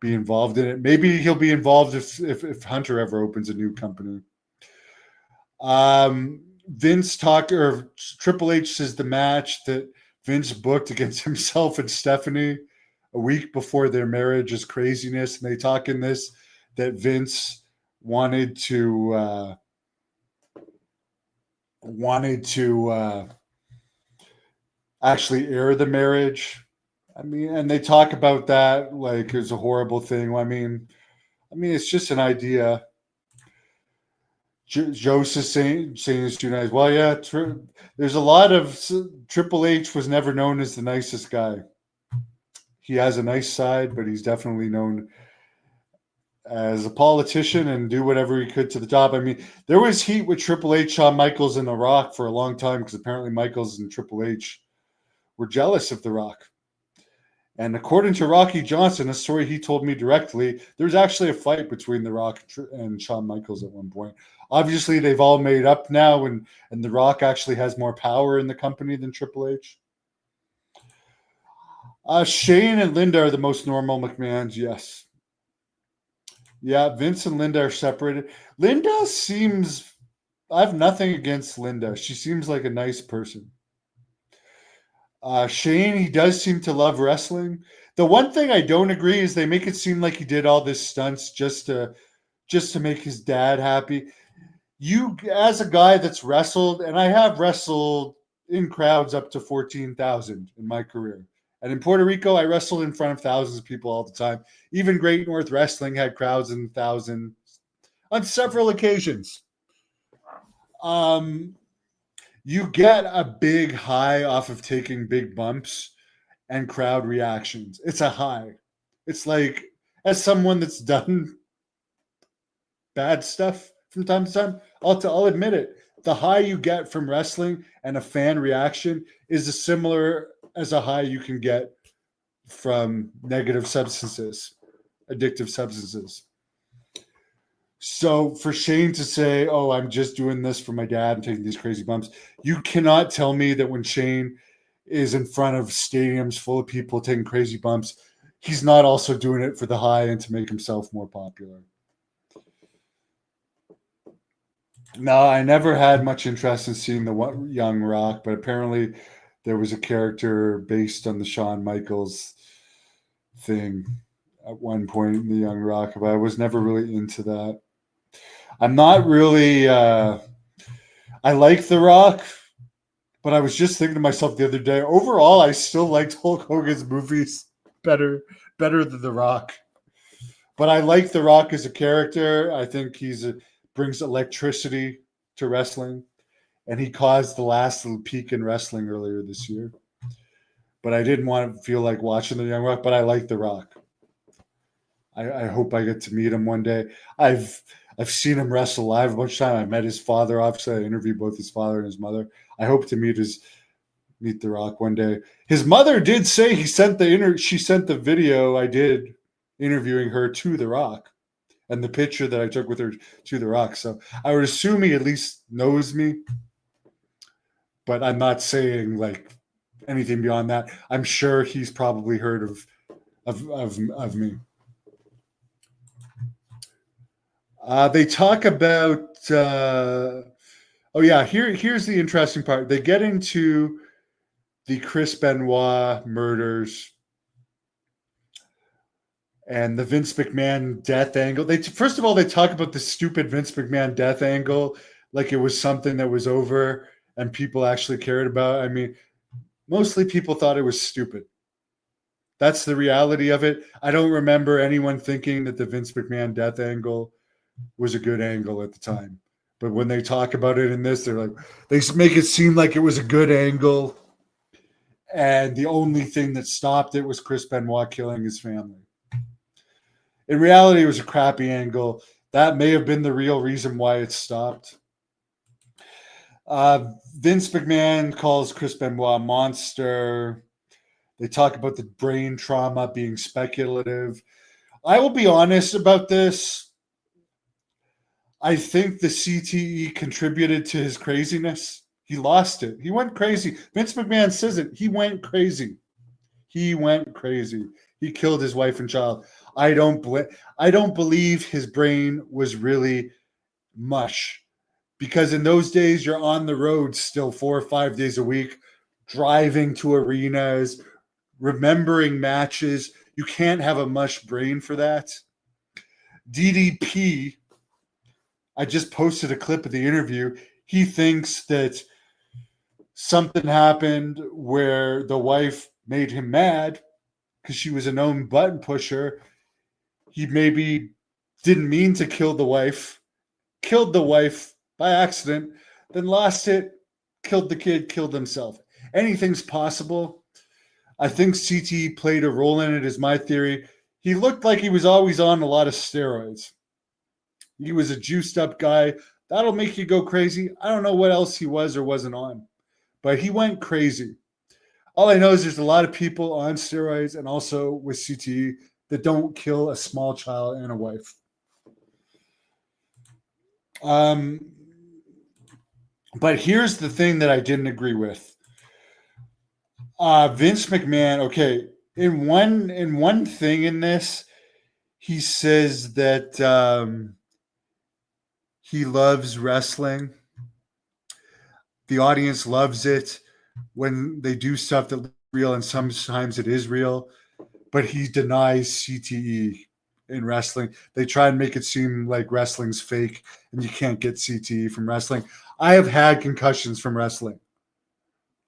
be involved in it. Maybe he'll be involved if Hunter ever opens a new company. Triple H says the match that Vince booked against himself and Stephanie a week before their marriage is craziness. And they talk in this that Vince wanted to actually air the marriage. I mean, and they talk about that like it's a horrible thing. I mean, it's just an idea. Joseph saying this too nice. Well, yeah, there's a lot of Triple H was never known as the nicest guy. He has a nice side, but he's definitely known as a politician and do whatever he could to the top. I mean, there was heat with Triple H, Shawn Michaels, and The Rock for a long time because apparently Michaels and Triple H were jealous of The Rock. And according to Rocky Johnson, a story he told me directly, there was actually a fight between The Rock and Shawn Michaels at one point. Obviously, they've all made up now, and The Rock actually has more power in the company than Triple H. Shane and Linda are the most normal McMahons, yes. Yeah, Vince and Linda are separated. Linda seems, I have nothing against Linda. She seems like a nice person. Shane, he does seem to love wrestling. The one thing I don't agree is they make it seem like he did all this stunts just to make his dad happy. You, as a guy that's wrestled, and I have wrestled in crowds up to 14,000 in my career. And in Puerto Rico, I wrestled in front of thousands of people all the time. Even Great North Wrestling had crowds in thousands on several occasions. You get a big high off of taking big bumps and crowd reactions. It's a high. It's like, as someone that's done bad stuff from time to time, I'll admit it. The high you get from wrestling and a fan reaction is as similar as a high you can get from negative substances, addictive substances. So for Shane to say, oh, I'm just doing this for my dad and taking these crazy bumps, you cannot tell me that when Shane is in front of stadiums full of people taking crazy bumps, he's not also doing it for the high and to make himself more popular. No, I never had much interest in seeing the young Rock, but apparently there was a character based on the Shawn Michaels thing. at one point in the Young Rock, but I was never really into that. I'm not really. I like The Rock, but I was just thinking to myself the other day. Overall, I still liked Hulk Hogan's movies better than The Rock. But I like The Rock as a character. I think brings electricity to wrestling, and he caused the last little peak in wrestling earlier this year. But I didn't want to feel like watching the Young Rock. But I like The Rock. I hope I get to meet him one day. I've seen him wrestle live a bunch of times. I met his father. Obviously, I interviewed both his father and his mother. I hope to meet The Rock one day. His mother did say she sent the video I did interviewing her to The Rock, and the picture that I took with her to The Rock. So I would assume he at least knows me, but I'm not saying like anything beyond that. I'm sure he's probably heard of me. They talk about. Here's the interesting part. They get into the Chris Benoit murders and the Vince McMahon death angle. First of all, they talk about the stupid Vince McMahon death angle like it was something that was over and people actually cared about. I mean, mostly people thought it was stupid. That's the reality of it. I don't remember anyone thinking that the Vince McMahon death angle was a good angle at the time. But when they talk about it in this, they make it seem like it was a good angle. And the only thing that stopped it was Chris Benoit killing his family. In reality, it was a crappy angle. That may have been the real reason why it stopped. Vince McMahon calls Chris Benoit a monster. They talk about the brain trauma being speculative. I will be honest about this. I think the CTE contributed to his craziness. He lost it. He went crazy. Vince McMahon says it. He went crazy. He went crazy. He killed his wife and child. I don't believe his brain was really mush, because in those days you're on the road still 4 or 5 days a week, driving to arenas, remembering matches. You can't have a mush brain for that. DDP, I just posted a clip of the interview. He thinks that something happened where the wife made him mad because she was a known button pusher. He maybe didn't mean to kill the wife, killed the wife by accident, then lost it, killed the kid, killed himself. Anything's possible. I think CTE played a role in it, is my theory. He looked like he was always on a lot of steroids. He was a juiced up guy. That'll make you go crazy. I don't know what else he was or wasn't on, but he went crazy. All I know is there's a lot of people on steroids and also with CTE that don't kill a small child and a wife. But here's the thing that I didn't agree with. Vince McMahon, okay, in one thing in this, he says that he loves wrestling. The audience loves it when they do stuff that's real, and sometimes it is real, but he denies CTE in wrestling. They try and make it seem like wrestling's fake and you can't get CTE from wrestling. I have had concussions from wrestling.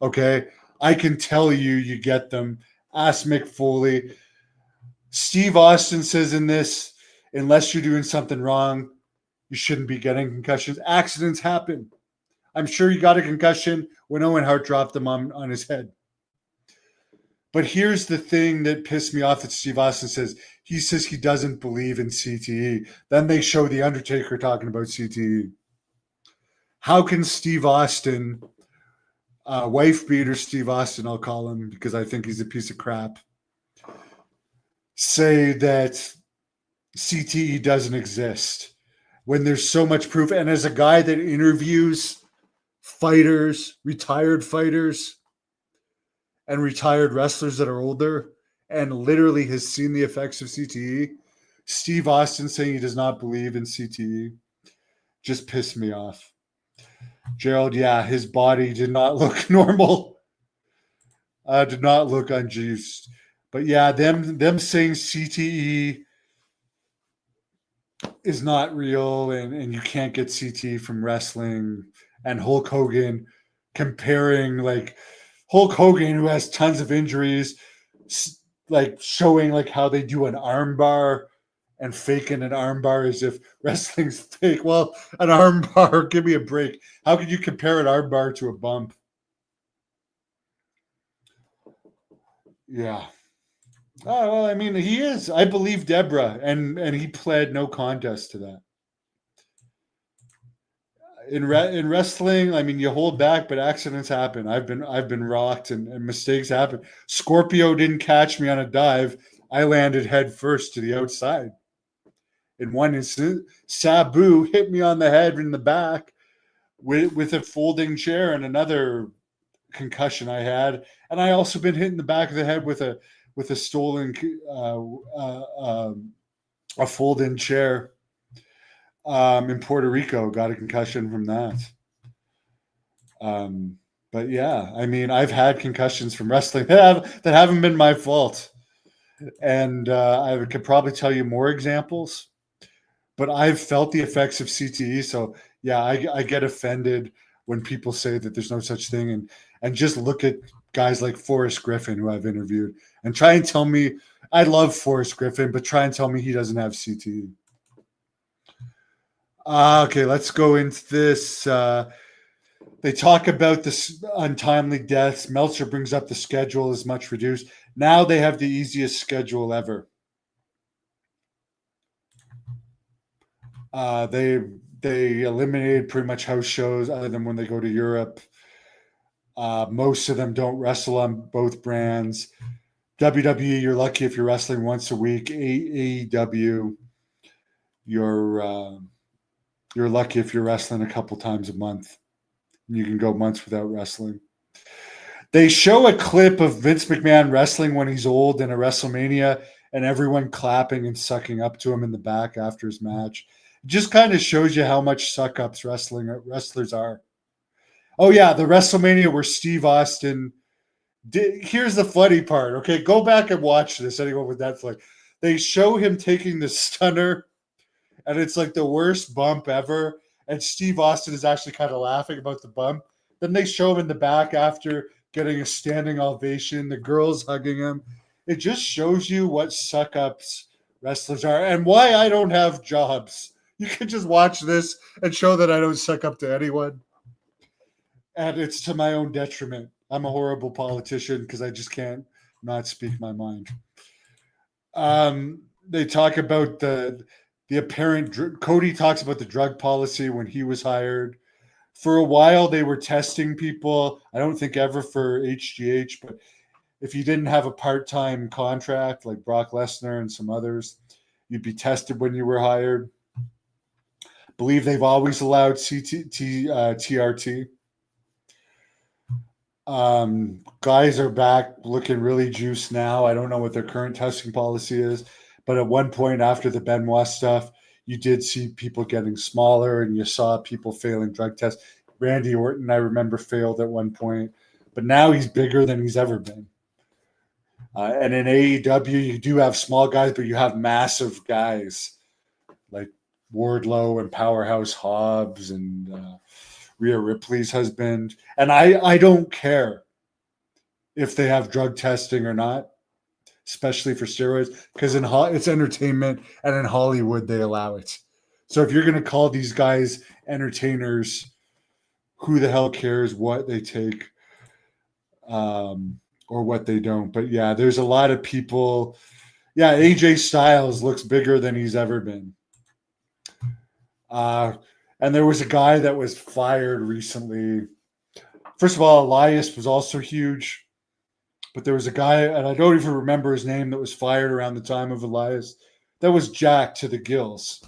Okay? I can tell you get them. Ask Mick Foley. Steve Austin says in this, unless you're doing something wrong, you shouldn't be getting concussions. Accidents happen. I'm sure he got a concussion when Owen Hart dropped him on his head. But here's the thing that pissed me off that Steve Austin says. He says he doesn't believe in CTE. Then they show The Undertaker talking about CTE. How can Steve Austin, wife beater Steve Austin, I'll call him because I think he's a piece of crap, say that CTE doesn't exist when there's so much proof? And as a guy that interviews fighters, retired fighters, and retired wrestlers that are older and literally has seen the effects of CTE, Steve Austin saying he does not believe in CTE just pissed me off. Gerald, yeah, his body did not look normal. Did not look unjuiced. But yeah, them saying CTE is not real and you can't get CTE from wrestling, and Hulk Hogan comparing like Hulk Hogan, who has tons of injuries, like showing like how they do an armbar and faking an armbar as if wrestling's fake. Well, an armbar, give me a break. How could you compare an armbar to a bump? Yeah. Oh, well, I mean, he is. I believe Deborah, and he pled no contest to that. In wrestling, I mean, you hold back, but accidents happen. I've been rocked, and mistakes happen. Scorpio didn't catch me on a dive. I landed head first to the outside. In one instance, Sabu hit me on the head in the back with a folding chair, and another concussion I had. And I also been hit in the back of the head with a stolen a fold-in chair in Puerto Rico. Got a concussion from that. But yeah, I mean, I've had concussions from wrestling that haven't been my fault, and I could probably tell you more examples. But I've felt the effects of CTE, so yeah, I get offended when people say that there's no such thing, and just look at guys like Forrest Griffin, who I've interviewed, and try and tell me I love Forrest Griffin, but try and tell me he doesn't have CTE. Okay, let's go into this. They talk about this untimely deaths. Meltzer brings up the schedule is much reduced. Now they have the easiest schedule ever. They eliminated pretty much house shows other than when they go to Europe. Most of them don't wrestle on both brands. WWE, you're lucky if you're wrestling once a week. AEW, you're lucky if you're wrestling a couple times a month. You can go months without wrestling. They show a clip of Vince McMahon wrestling when he's old in a WrestleMania, and everyone clapping and sucking up to him in the back after his match. It just kind of shows you how much suck ups wrestlers are. Oh yeah, the WrestleMania where Steve Austin did. Here's the funny part. Okay, go back and watch this. Anyone with Netflix, they show him taking the stunner, and it's like the worst bump ever. And Steve Austin is actually kind of laughing about the bump. Then they show him in the back after getting a standing ovation. The girls hugging him. It just shows you what suck ups wrestlers are and why I don't have jobs. You can just watch this and show that I don't suck up to anyone. And it's to my own detriment. I'm a horrible politician because I just can't not speak my mind. They talk about the apparent. Cody talks about the drug policy when he was hired. For a while, they were testing people. I don't think ever for HGH, but if you didn't have a part-time contract like Brock Lesnar and some others, you'd be tested when you were hired. I believe they've always allowed TRT. Guys are back looking really juiced now. I don't know what their current testing policy is, but at one point after the Benoit stuff, you did see people getting smaller and you saw people failing drug tests. Randy Orton, I remember, failed at one point, but now he's bigger than he's ever been. And in AEW, you do have small guys, but you have massive guys like Wardlow and Powerhouse Hobbs and Rhea Ripley's husband. And I don't care if they have drug testing or not, especially for steroids, because it's entertainment, and in Hollywood they allow it. So if you're going to call these guys entertainers, who the hell cares what they take or what they don't? But yeah, there's a lot of people. Yeah, AJ Styles looks bigger than he's ever been. And there was a guy that was fired recently. First of all, Elias was also huge. But there was a guy, and I don't even remember his name, that was fired around the time of Elias. That was jacked to the gills.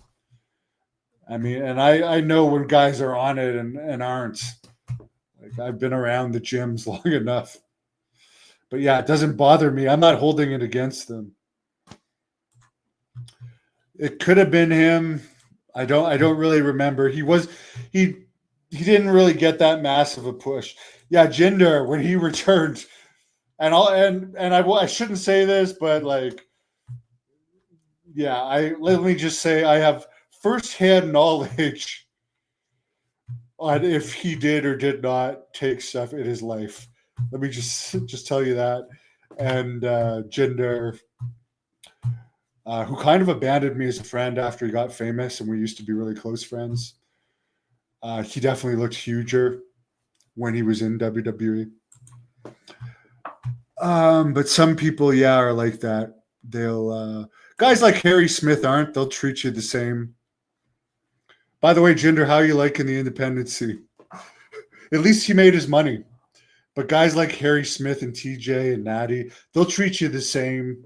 I mean, and I know when guys are on it and aren't. Like, I've been around the gyms long enough. But yeah, it doesn't bother me. I'm not holding it against them. It could have been him. I don't really remember. He didn't really get that massive a push. Yeah, Jinder, when he returned, I shouldn't say this, but like, yeah, let me just say I have firsthand knowledge on if he did or did not take stuff in his life. Let me just tell you that. And Jinder, who kind of abandoned me as a friend after he got famous, and we used to be really close friends. He definitely looked huger when he was in WWE. But some people, yeah, are like that. They'll guys like Harry Smith aren't. They'll treat you the same. By the way, Jinder, how you liking the independency? At least he made his money. But guys like Harry Smith and TJ and Natty, they'll treat you the same,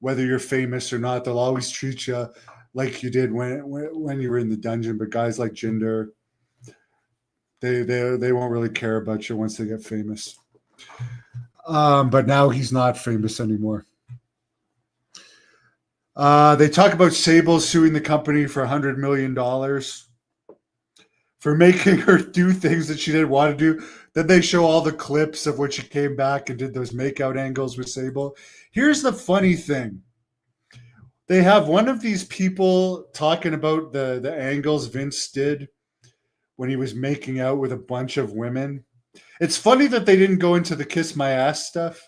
whether you're famous or not. They'll always treat you like you did when you were in the dungeon. But guys like Jinder, they won't really care about you once they get famous. But now he's not famous anymore. They talk about Sable suing the company for $100 million for making her do things that she didn't want to do. Then they show all the clips of when she came back and did those makeout angles with Sable. Here's the funny thing. They have one of these people talking about the angles Vince did when he was making out with a bunch of women. It's funny that they didn't go into the kiss my ass stuff,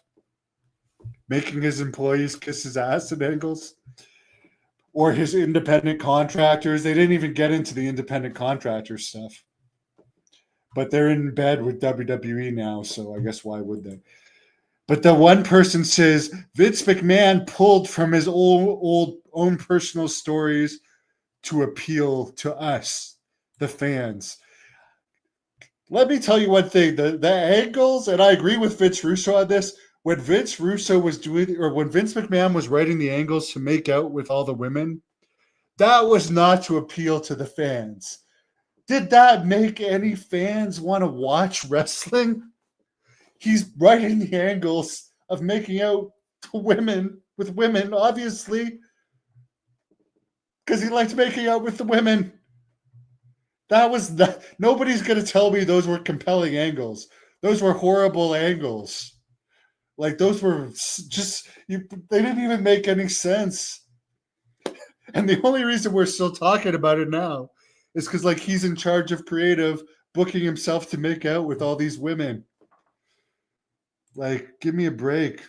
making his employees kiss his ass at angles, or his independent contractors. They didn't even get into the independent contractor stuff. But they're in bed with WWE now, so I guess why would they? But the one person says Vince McMahon pulled from his own personal stories to appeal to us, the fans. Let me tell you one thing: the angles, and I agree with Vince Russo on this. When Vince Russo was doing, or when Vince McMahon was writing the angles to make out with all the women, that was not to appeal to the fans. Did that make any fans want to watch wrestling? He's writing the angles of making out to women with women, obviously, because he liked making out with the women. That was the, nobody's going to tell me those were compelling angles. Those were horrible angles. Like those were just, they didn't even make any sense. And the only reason we're still talking about it now is because like he's in charge of creative, booking himself to make out with all these women. Like, give me a break.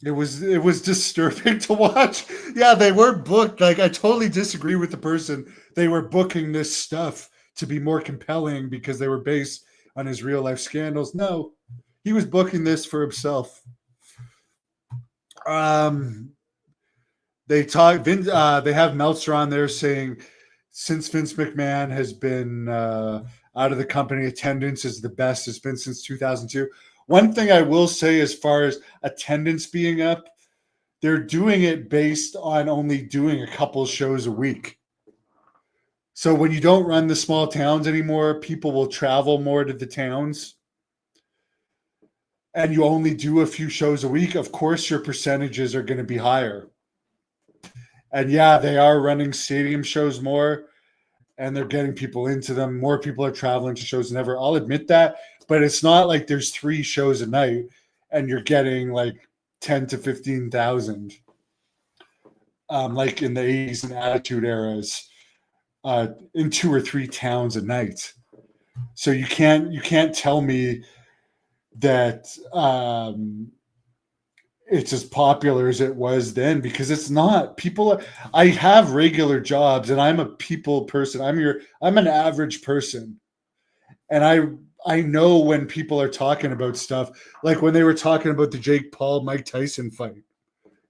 It was disturbing to watch. Yeah, they were booked. Like, I totally disagree with the person. They were booking this stuff to be more compelling because they were based on his real life scandals. No, he was booking this for himself. They have Meltzer on there saying since Vince McMahon has been out of the company, attendance is the best it's been since 2002. One thing I will say as far as attendance being up, they're doing it based on only doing a couple shows a week. So when you don't run the small towns anymore, people will travel more to the towns. And you only do a few shows a week, of course your percentages are going to be higher. And yeah, they are running stadium shows more, and they're getting people into them. More people are traveling to shows than ever. I'll admit that, but it's not like there's 3 shows a night and you're getting like 10 to 15,000, like in the 80s and Attitude eras, in 2 or 3 towns a night. So you can't tell me that it's as popular as it was then, because it's not. I have regular jobs and I'm a people person. I'm an average person. And I know when people are talking about stuff, like when they were talking about the Jake Paul Mike Tyson fight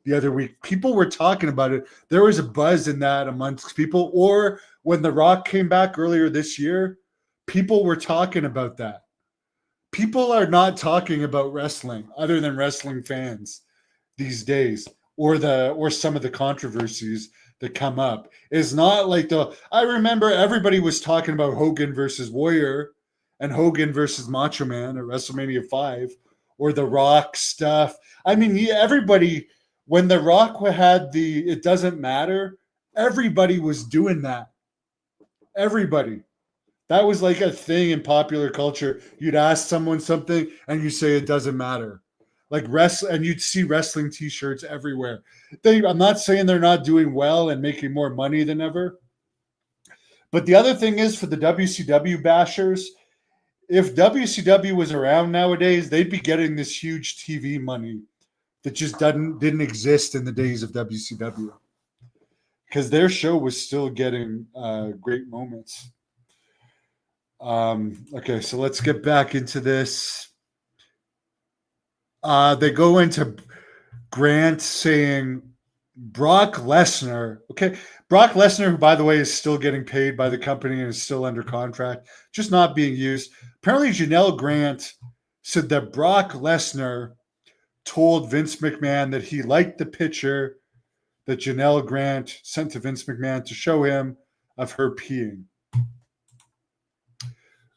the other week, people were talking about it. There was a buzz in that amongst people. Or when The Rock came back earlier this year, people were talking about that. People are not talking about wrestling other than wrestling fans these days, or some of the controversies that come up. It's not like I remember everybody was talking about Hogan versus Warrior and Hogan versus Macho Man at WrestleMania 5, or The Rock stuff. I mean, everybody, when The Rock had the It Doesn't Matter, everybody was doing that. Everybody. That was like a thing in popular culture. You'd ask someone something and you say it doesn't matter. Like and you'd see wrestling t-shirts everywhere. I'm not saying they're not doing well and making more money than ever. But the other thing is for the WCW bashers, if WCW was around nowadays, they'd be getting this huge TV money that just didn't exist in the days of WCW because their show was still getting great moments. Okay, so let's get back into this. They go into Grant saying Brock Lesnar. Okay, Brock Lesnar, who by the way is still getting paid by the company and is still under contract, just not being used. Apparently, Janelle Grant said that Brock Lesnar told Vince McMahon that he liked the picture that Janelle Grant sent to Vince McMahon to show him of her peeing.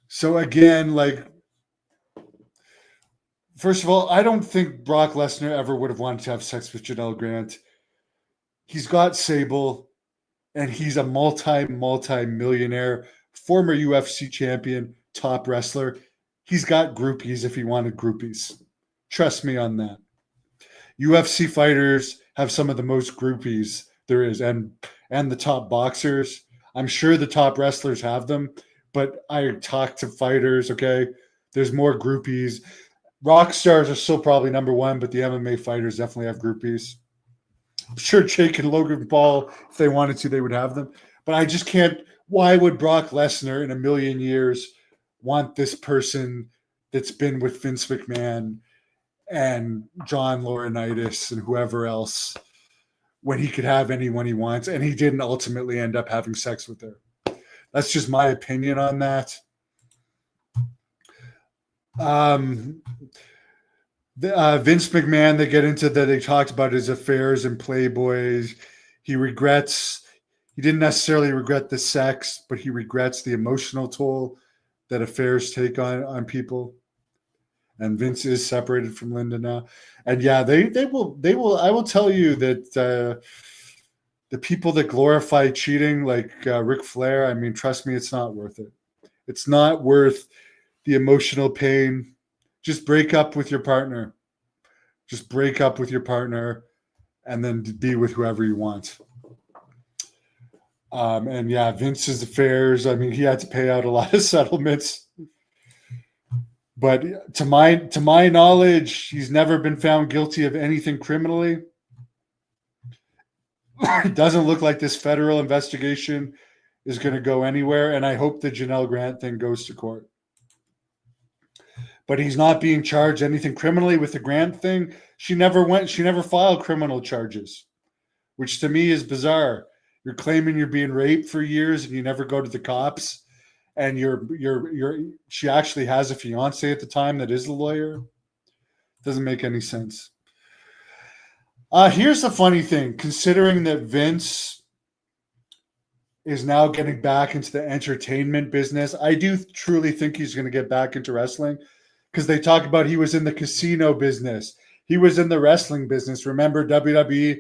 So again, like, first of all, I don't think Brock Lesnar ever would have wanted to have sex with Janelle Grant. He's got Sable, and he's a multi-millionaire, former UFC champion, top wrestler. He's got groupies if he wanted groupies. Trust me on that. UFC fighters have some of the most groupies there is, and the top boxers. I'm sure the top wrestlers have them, but I talk to fighters, okay? There's more groupies. Rock stars are still probably number one, but the MMA fighters definitely have groupies. I'm sure Jake and Logan Paul, if they wanted to, they would have them. But I just can't. Why would Brock Lesnar in a million years want this person that's been with Vince McMahon and John Laurinaitis and whoever else when he could have anyone he wants? And he didn't ultimately end up having sex with her. That's just my opinion on that. Vince McMahon, they get into that. They talked about his affairs and Playboys. He didn't necessarily regret the sex, but he regrets the emotional toll that affairs take on people. And Vince is separated from Linda now. And yeah, they will. I will tell you that the people that glorify cheating, like Ric Flair, I mean, trust me, it's not worth it. It's not worth the emotional pain. Just break up with your partner. Just break up with your partner and then be with whoever you want. And yeah, Vince's affairs, I mean, he had to pay out a lot of settlements. But to my knowledge, he's never been found guilty of anything criminally. It doesn't look like this federal investigation is going to go anywhere. And I hope the Janelle Grant thing goes to court. But he's not being charged anything criminally with the Grant thing. She never filed criminal charges, which to me is bizarre. You're claiming you're being raped for years and you never go to the cops, and she actually has a fiance at the time that is a lawyer. Doesn't make any sense. Here's the funny thing, considering that Vince is now getting back into the entertainment business, I do truly think he's going to get back into wrestling. Because they talk about he was in the casino business. He was in the wrestling business. Remember WWE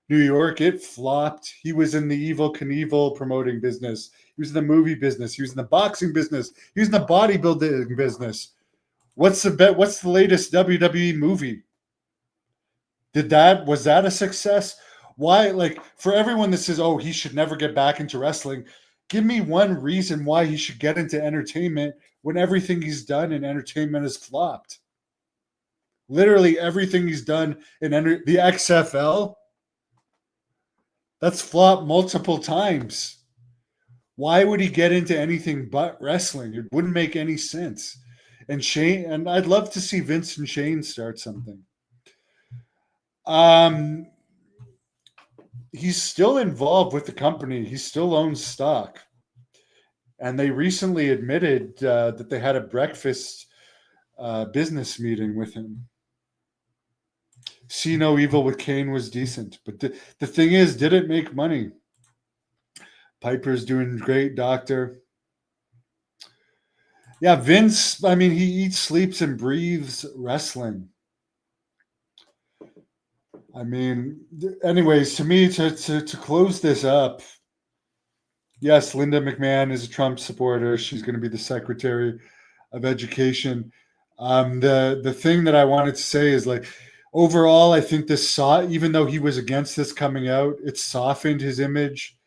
New York? It flopped. He was in the Evel Knievel promoting business. He was in the movie business. He was in the boxing business. He was in the bodybuilding business. What's the latest WWE movie? Was that a success? Why, like, for everyone that says, oh, he should never get back into wrestling, give me one reason why he should get into entertainment when everything he's done in entertainment has flopped. Literally everything he's done in the XFL, that's flopped multiple times. Why would he get into anything but wrestling? It wouldn't make any sense. And I'd love to see Vince and Shane start something. He's still involved with the company. He still owns stock. And they recently admitted that they had a breakfast business meeting with him. See No Evil with Kane was decent. But the thing is, did it make money? Piper's doing great, Doctor. Yeah, Vince, I mean, he eats, sleeps, and breathes wrestling. I mean, anyways, to me, to close this up, Yes, Linda McMahon is a Trump supporter. She's going to be the Secretary of Education. The thing that I wanted to say is like overall, I think this even though he was against this coming out, it softened his image.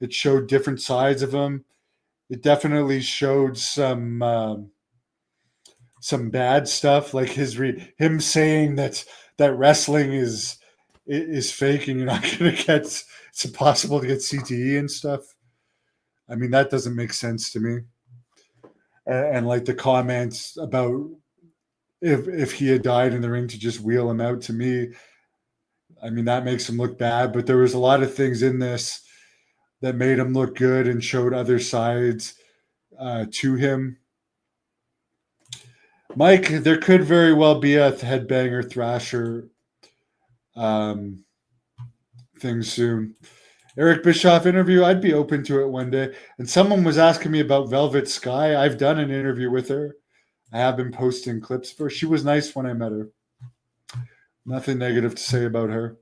It showed different sides of him. It definitely showed some bad stuff, like him saying that wrestling is fake and you're not going to get it's impossible to get CTE and stuff. I mean, that doesn't make sense to me. And like the comments about if he had died in the ring to just wheel him out, to me, I mean, that makes him look bad. But there was a lot of things in this that made him look good and showed other sides to him. Mike, there could very well be a headbanger thrasher thing soon. Eric Bischoff interview, I'd be open to it one day. And someone was asking me about Velvet Sky. I've done an interview with her. I have been posting clips for her. She was nice when I met her. Nothing negative to say about her.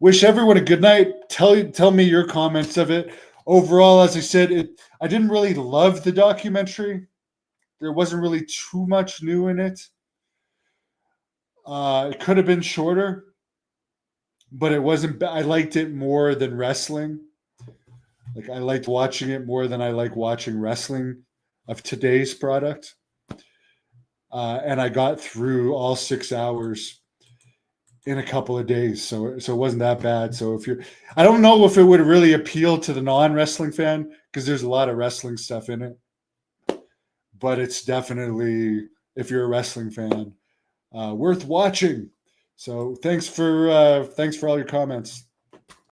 Wish everyone a good night. Tell me your comments of it. Overall, as I said, I didn't really love the documentary. There wasn't really too much new in it. It could have been shorter, but it wasn't. I liked it more than wrestling. Like I liked watching it more than I like watching wrestling of today's product. And I got through all 6 hours in a couple of days, so it wasn't that bad. So I don't know if it would really appeal to the non-wrestling fan because there's a lot of wrestling stuff in it, but it's definitely, if you're a wrestling fan, worth watching. So thanks for all your comments.